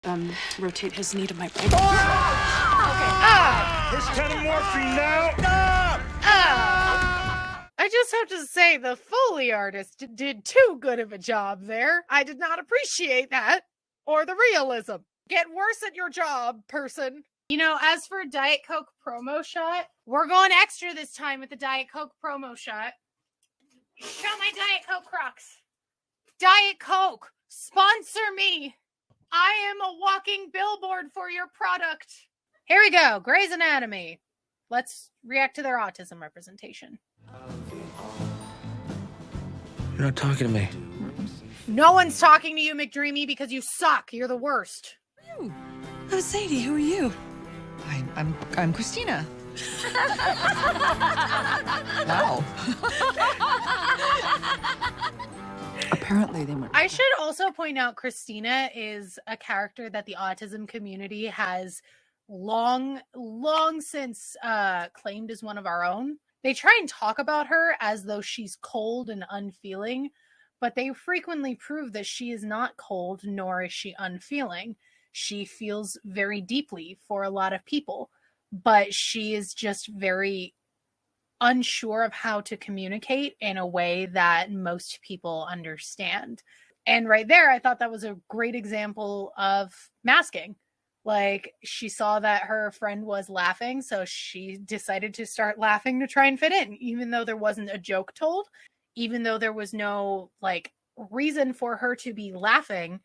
Rotate his knee to my right. There's 10 morphine now. I just have to say the Foley artist did too good of a job there. I did not appreciate that. Or the realism. Get worse at your job, person. You know, as for Diet Coke promo shot, we're going extra this time with the Diet Coke promo shot. Show my Diet Coke Crocs. Diet Coke, sponsor me. I am a walking billboard for your product. Here we go, Grey's Anatomy. Let's react to their autism representation. You're not talking to me. No one's talking to you, McDreamy, because you suck. You're the worst. Oh, Sadie, who are you? I'm Christina. Wow. Apparently they went. I should also point out Christina is a character that the autism community has long since claimed as one of our own. They try and talk about her as though she's cold and unfeeling, but they frequently prove that she is not cold, nor is she unfeeling. She feels very deeply for a lot of people, but she is just very unsure of how to communicate in a way that most people understand. And right there, I thought that was a great example of masking. Like, she saw that her friend was laughing, so she decided to start laughing to try and fit in, even though there wasn't a joke told, even though there was no, like, reason for her to be laughing.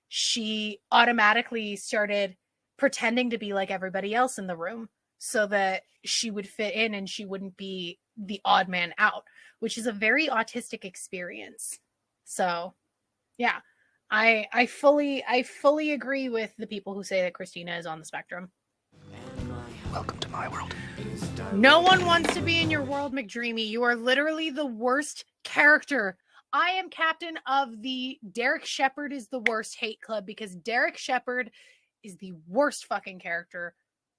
She automatically started pretending to be like everybody else in the room so that she would fit in and she wouldn't be the odd man out, which is a very autistic experience. So, yeah. I fully agree with the people who say that Christina is on the spectrum. Welcome to my world. No one wants to be in your world, McDreamy. You are literally the worst character. I am captain of the Derek Shepherd is the worst hate club because Derek Shepherd is the worst fucking character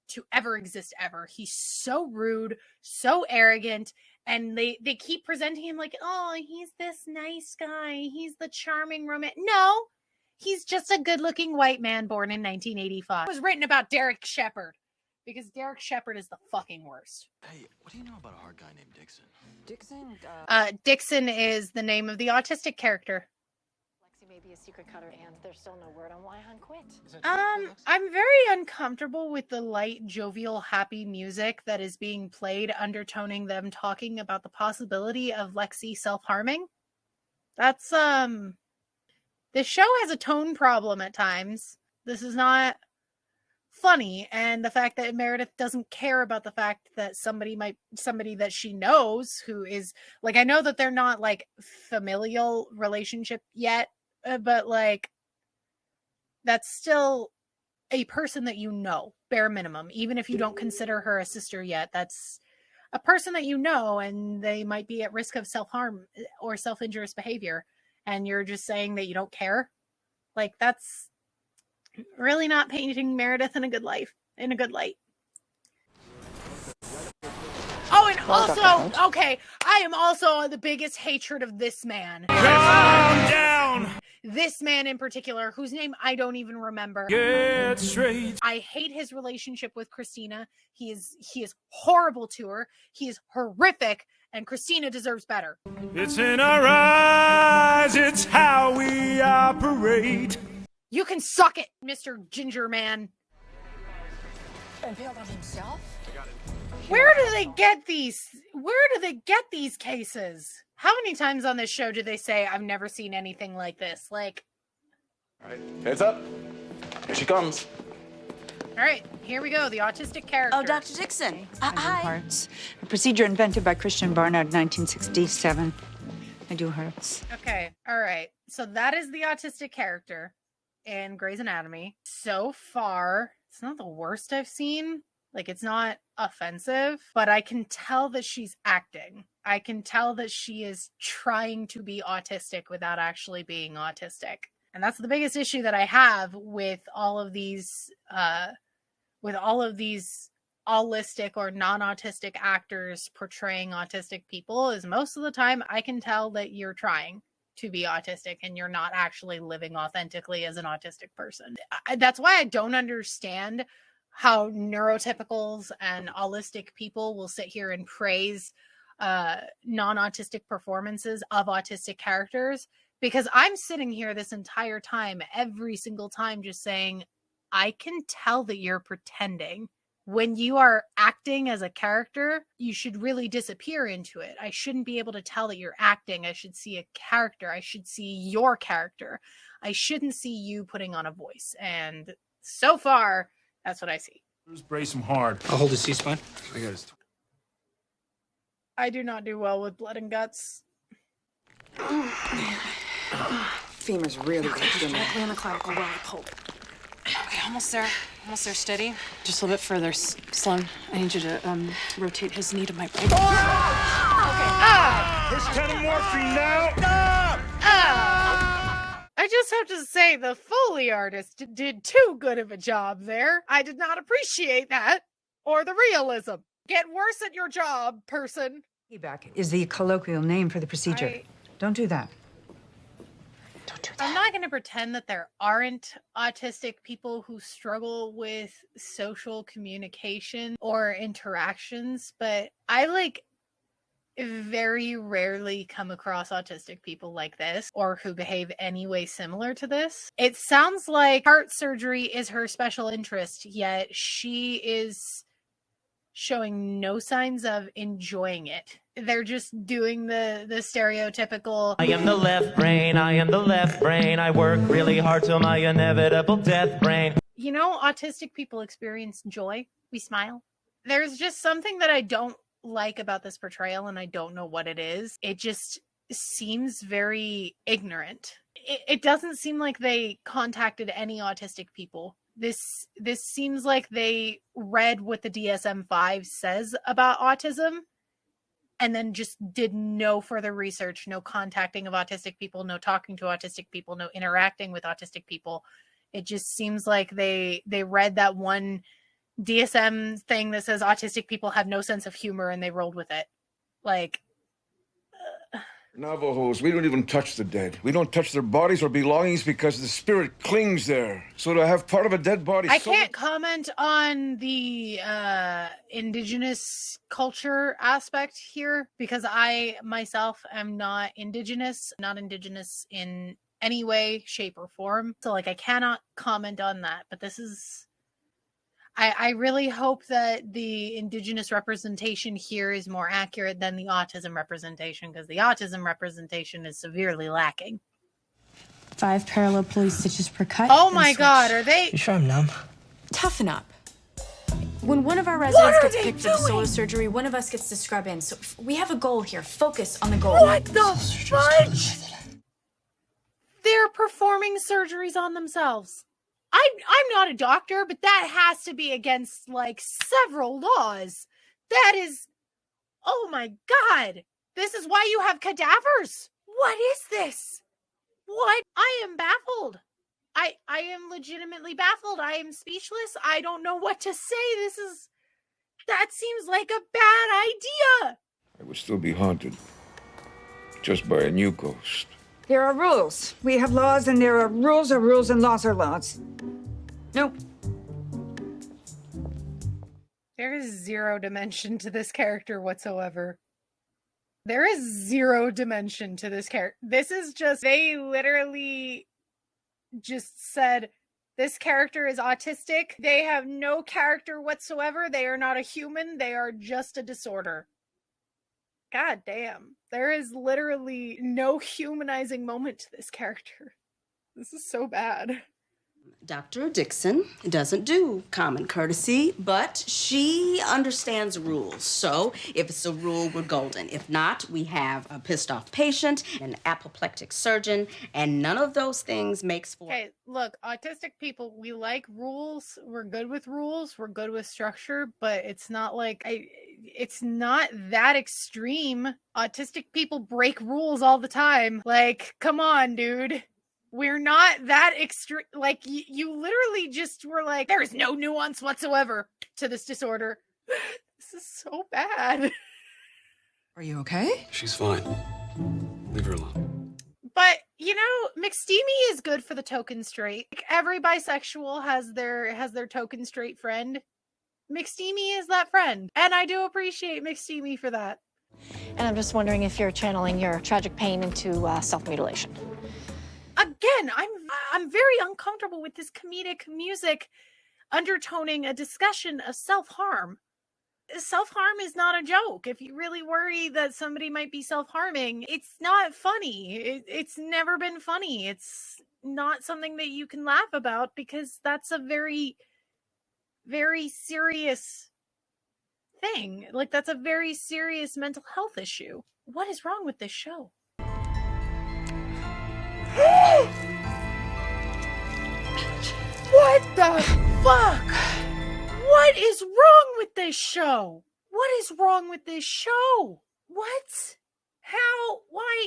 to ever exist ever. He's so rude, so arrogant, and they keep presenting him like, oh, he's this nice guy. He's the charming romantic. No, he's just a good-looking white man born in 1985. It was written about Derek Shepherd because Derek Shepherd is the fucking worst. Hey, what do you know about a hard guy named Dixon? Dixon is the name of the autistic character. Lexi may be a secret cutter, and there's still no word on why Han quit. I'm very uncomfortable with the light, jovial, happy music that is being played, undertoning them talking about the possibility of Lexi self-harming. That's, this show has a tone problem at times. This is not funny, and the fact that Meredith doesn't care about the fact that somebody that she knows who is, like, I know that they're not, like, familial relationship yet, but, like, that's still a person that you know, bare minimum. Even if you don't consider her a sister yet, that's a person that you know, and they might be at risk of self-harm or self-injurious behavior, and you're just saying that you don't care. Like, that's really not painting Meredith in a good light. Oh, and also, okay, I am also the biggest hatred of this man. Calm down. This man in particular, whose name I don't even remember. Get straight. I hate his relationship with Christina. He is horrible to her. He is horrific, and Christina deserves better. It's in our eyes. It's how we operate. You can suck it, Mr. Ginger Man. And bailed on himself? Where do they get these cases? How many times on this show do they say, I've never seen anything like this? Like, All right, heads up. Here she comes. all right, here we go. The autistic character. Oh, Dr. Dixon. I do Hi. hearts. A procedure invented by Christian Barnard, 1967. I do hearts. Okay, all right. So that is the autistic character in Grey's Anatomy. So far, it's not the worst I've seen. Like, it's not offensive, but I can tell that she's acting. I can tell that she is trying to be autistic without actually being autistic. And that's the biggest issue that I have with all of these allistic or non-autistic actors portraying autistic people, is most of the time I can tell that you're trying to be autistic and you're not actually living authentically as an autistic person. That's why I don't understand how neurotypicals and holistic people will sit here and praise non-autistic performances of autistic characters, because I'm sitting here this entire time, every single time, just saying, I can tell that you're pretending. When you are acting as a character, you should really disappear into it. I shouldn't be able to tell that you're acting. I should see a character. I should see your character. I shouldn't see you putting on a voice. And so far, that's what I see. Just brace him hard. I'll hold his C-spine. I got his. I do not do well with blood and guts. Femur's really weak. Directly on the clavicle while I pull. Okay, almost there. Almost there. Steady. Just a little bit further. Sloan, I need you to rotate his knee to my right. There's 10 morphine now. I just have to say the Foley artist did too good of a job there. I did not appreciate that. Or the realism. Get worse at your job, person. Feedback is the colloquial name for the procedure. Don't do that. I'm not going to pretend that there aren't autistic people who struggle with social communication or interactions, but I very rarely come across autistic people like this or who behave any way similar to this. It sounds like heart surgery is her special interest, yet she is showing no signs of enjoying it. They're just doing the stereotypical, I am the left brain, I am the left brain. I work really hard till my inevitable death brain. You know, autistic people experience joy. We smile. There's just something that I don't like about this portrayal, and I don't know what it is. It just seems very ignorant. It doesn't seem like they contacted any autistic people. This seems like they read what the DSM-5 says about autism and then just did no further research, no contacting of autistic people, no talking to autistic people, no interacting with autistic people. It just seems like they read that one DSM thing that says autistic people have no sense of humor and they rolled with it. Navajos, we don't even touch the dead. We don't touch their bodies or belongings because the spirit clings there. So to have part of a dead body... I can't comment on the indigenous culture aspect here because I myself am not indigenous in any way, shape, or form. So I cannot comment on that. But this is... I really hope that the indigenous representation here is more accurate than the autism representation, because the autism representation is severely lacking. 5 parallel pulley stitches per cut. Oh my God, are they? You sure I'm numb? Toughen up. When one of our residents gets picked for the solo surgery, one of us gets to scrub in. So we have a goal here. Focus on the goal. What the fudge? They're performing surgeries on themselves. I'm not a doctor, but that has to be against several laws. That is, oh my God. This is why you have cadavers. What is this? What? I am baffled. I am legitimately baffled. I am speechless. I don't know what to say. That seems like a bad idea. I would still be haunted. Just by a new ghost. There are rules. We have laws, and there are rules and laws are laws. Nope. There is zero dimension to this character whatsoever. There is zero dimension to this character. This is just, they literally just said, this character is autistic. They have no character whatsoever. They are not a human. They are just a disorder. God damn. There is literally no humanizing moment to this character. This is so bad. Dr. Dixon doesn't do common courtesy, but she understands rules. So if it's a rule, we're golden. If not, we have a pissed off patient, an apoplectic surgeon, and none of those things makes for... Okay, look, autistic people, we like rules. We're good with rules. We're good with structure, but it's not it's not that extreme. Autistic people break rules all the time. Come on, dude. We're not that extreme. You literally just were like, there is no nuance whatsoever to this disorder. This is so bad. Are you okay? She's fine. Leave her alone. But, you know, McSteamy is good for the token straight. Like, every bisexual has their token straight friend. McSteamy is that friend. And I do appreciate McSteamy for that. And I'm just wondering if you're channeling your tragic pain into self-mutilation. Again, I'm very uncomfortable with this comedic music undertoning a discussion of self-harm. Self-harm is not a joke. If you really worry that somebody might be self-harming, it's not funny. It's never been funny. It's not something that you can laugh about because that's a very, very serious thing. Like, that's a very serious mental health issue. What is wrong with this show? What the fuck? What is wrong with this show? What is wrong with this show? What? How? Why?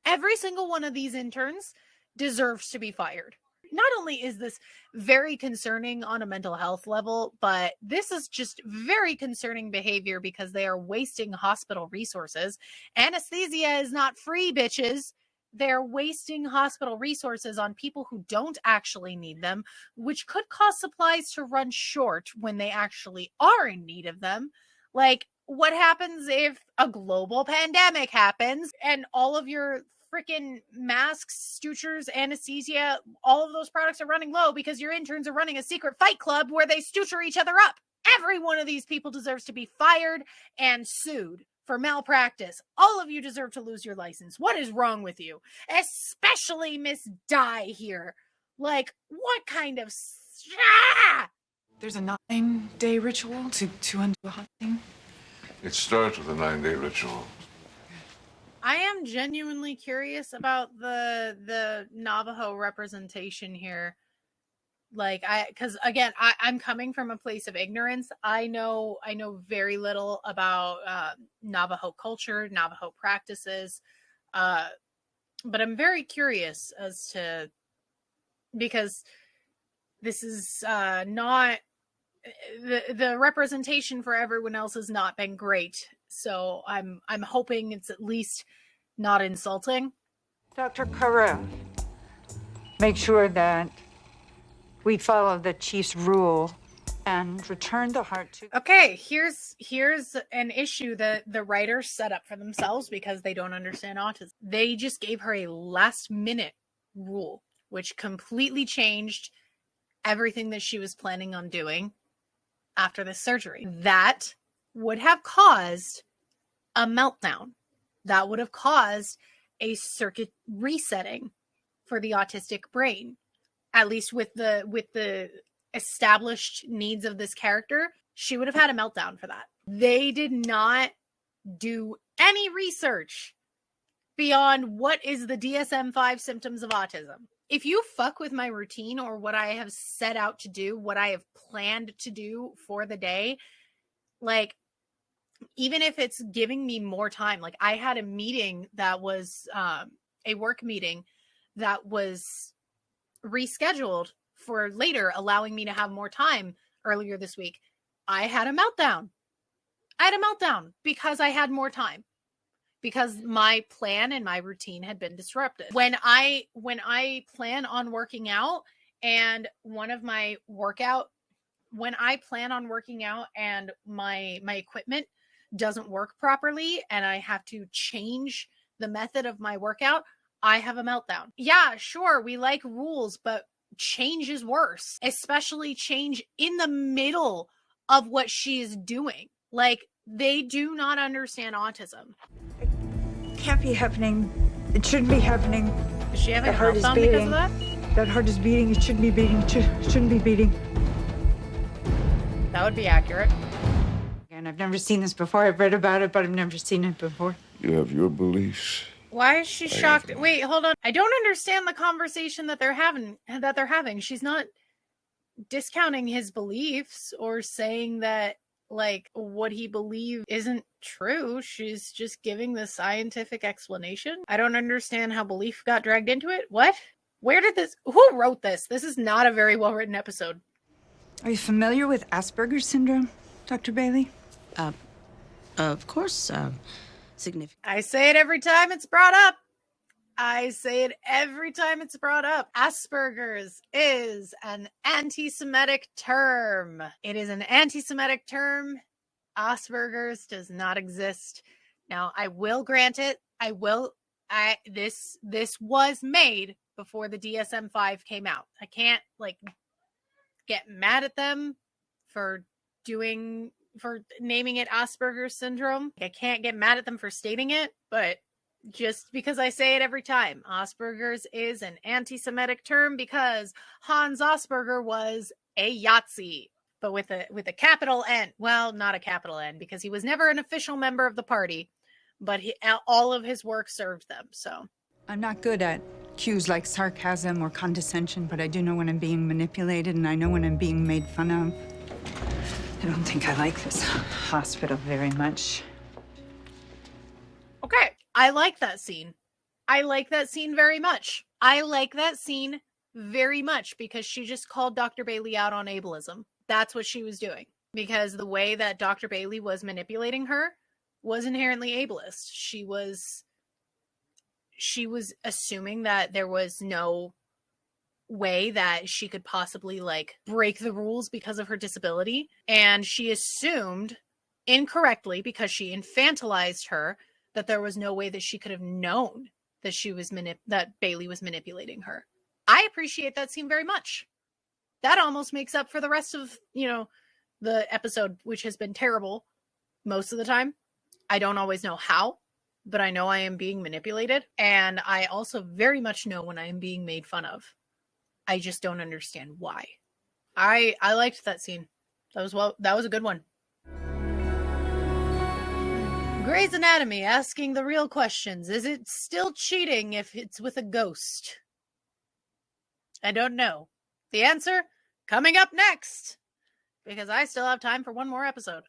Every single one of these interns deserves to be fired. Not only is this very concerning on a mental health level, but this is just very concerning behavior because they are wasting hospital resources. Anesthesia is not free, bitches. They're wasting hospital resources on people who don't actually need them, which could cause supplies to run short when they actually are in need of them. Like, what happens if a global pandemic happens and all of your freaking masks, sutures, anesthesia, all of those products are running low because your interns are running a secret fight club where they suture each other up? Every one of these people deserves to be fired and sued for malpractice. All of you deserve to lose your license. What is wrong with you? Especially Miss Di here. Like, what kind of... There's a 9-day ritual to undo a haunting. It starts with a 9-day ritual. I am genuinely curious about the Navajo representation here. Like, because again, I'm coming from a place of ignorance. I know very little about Navajo culture, Navajo practices, but I'm very curious as to, because this is not the representation for everyone else has not been great. So I'm hoping it's at least not insulting. Dr. Kara, make sure that we follow the chief's rule and return the heart to... Okay, here's an issue that the writers set up for themselves because they don't understand autism. They just gave her a last-minute rule, which completely changed everything that she was planning on doing after this surgery. That would have caused a meltdown. That would have caused a circuit resetting for the autistic brain. At least with the established needs of this character, she would have had a meltdown for that. They did not do any research beyond what is the DSM-5 symptoms of autism. If you fuck with my routine or what I have set out to do, what I have planned to do for the day, like, even if it's giving me more time, like I had a meeting that was a work meeting that was rescheduled for later, allowing me to have more time earlier this week. I had a meltdown. Because I had more time, because my plan and my routine had been disrupted. When I plan on working out and when I plan on working out and my equipment doesn't work properly and I have to change the method of my workout, I have a meltdown. Yeah, sure, we like rules, but change is worse, especially change in the middle of what she is doing. Like, they do not understand autism. It can't be happening. It shouldn't be happening. Is she having a heart is meltdown beating. because of that? That heart is beating. It shouldn't be beating. It shouldn't be beating. That would be accurate. And I've never seen this before. I've read about it, but I've never seen it before. You have your beliefs. Why is she shocked? Wait, hold on. I don't understand the conversation that they're having. She's not discounting his beliefs or saying that, like, what he believes isn't true. She's just giving the scientific explanation. I don't understand how belief got dragged into it. What? Who wrote this? This is not a very well-written episode. Are you familiar with Asperger syndrome, Dr. Bailey? Of course, significant. I say it every time it's brought up. I say it every time it's brought up. Asperger's is an anti-Semitic term. It is an anti-Semitic term. Asperger's does not exist. Now, I will grant it. This was made before the DSM-5 came out. I can't get mad at them for naming it Asperger's syndrome. I can't get mad at them for stating it, but just because I say it every time, Asperger's is an anti-Semitic term because Hans Asperger was a Yahtzee, but with a capital N. Well, not a capital N because he was never an official member of the party, but all of his work served them. So I'm not good at cues like sarcasm or condescension, but I do know when I'm being manipulated, and I know when I'm being made fun of. I don't think I like this hospital very much. okay, I like that scene. I like that scene very much. I like that scene very much because she just called Dr. Bailey out on ableism. That's what she was doing. Because the way that Dr. Bailey was manipulating her was inherently ableist. She was assuming that there was no way that she could possibly break the rules because of her disability. And she assumed incorrectly, because she infantilized her, that there was no way that she could have known that that Bailey was manipulating her. I appreciate that scene very much. That almost makes up for the rest of, the episode, which has been terrible most of the time. I don't always know how, but I know I am being manipulated. And I also very much know when I am being made fun of. I just don't understand why. I liked that scene. That was a good one. Grey's Anatomy asking the real questions. Is it still cheating if it's with a ghost? I don't know. The answer coming up next, because I still have time for one more episode.